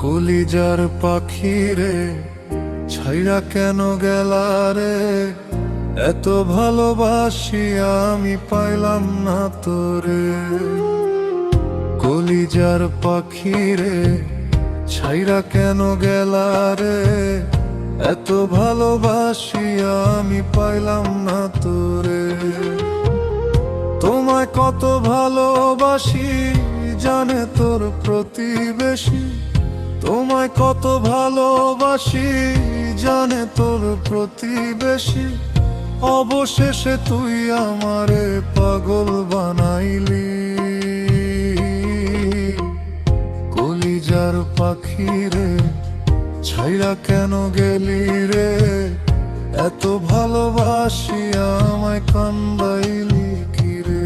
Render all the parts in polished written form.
কলিজার পাখি রে, ছাইরা কেন গেলা রে? এত ভালোবাসি আমি পাইলাম না তোরে। কলিজার পাখি রে, ছাইরা কেন গেলা রে? এত ভালোবাসি আমি পাইলাম না তোরে। তোমায় কত ভালোবাসি জানে তোর প্রতিবেশী, তোমায় কত ভালোবাসি জানে তোর প্রতিবেশী। অবশেষে তুই আমারে পাগল বানাইলি। কলিজার পাখি রে, ছাইরা কেন গেলি রে? এত ভালোবাসি আমায় কান্দাইলি কি রে?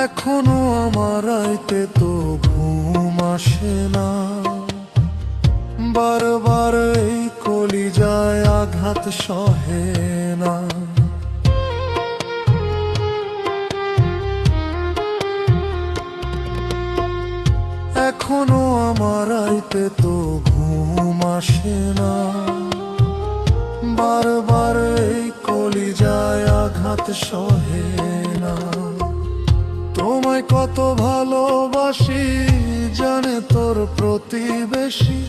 এখনো আমার রাইতে তো ঘুম আসে না, বারবার এই কলিজায় আঘাত সহে না। এখনো আমার রাইতে তো ঘুম আসে না, বারবার এই কলিজায় আঘাত সহে না। তোমায় কত ভালোবাসি জানে তোর প্রতিবেশী,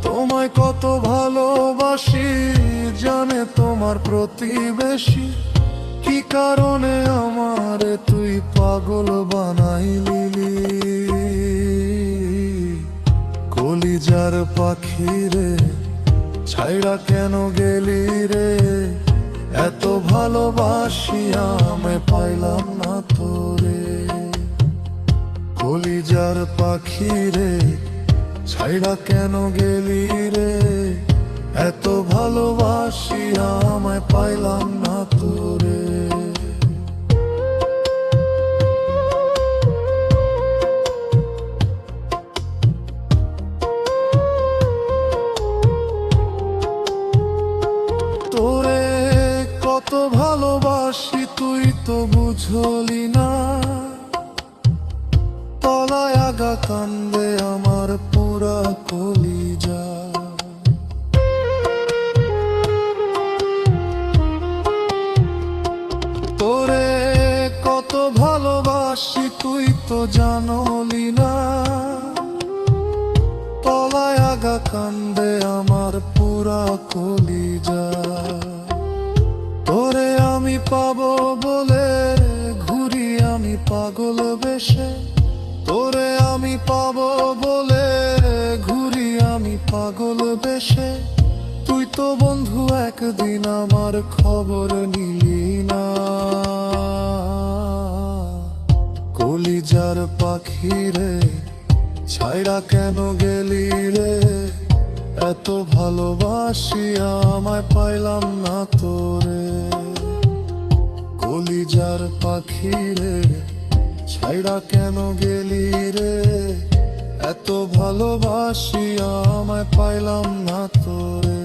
তোমায় কত ভালোবাসি জানে তোমার প্রতিবেশী। কি কারণে আমারে তুই পাগল বানাইলি? কলিজার পাখি রে, ছাইরা কেন গেলি রে? এত ভালোবাসি আমি পাইলাম না তোরে। কলিজার পাখি রে, ছাইরা কেন গেলি রে? এত ভালোবাসি আমায় পাইলাম না তোরে। তোরে কত ভালোবাসি তুই তো বুঝলি না, তলায় আগা কান্দে আমার পুরা কলিজা। তোরে কত ভালোবাসি তুই তো জানলি না, তলায় আগা কান্দে আমার পুরা কলিজা। তোরে আমি পাবো বলে ঘুরি আমি পাগল বেশে, তোরে আমি পাবো বলে ঘুরি আমি পাগল বেশে। তুই তো বন্ধু একদিন আমার খবর নিলি না। কলিজার পাখি রে, ছাইরা কেন গেলি রে? এত ভালোবাসি আমায় পাইলাম না তোরে। কলিজার পাখি রে, ছাইরা কেন গেলি রে? এত ভালোবাসি আমায় পাইলাম না তোরে।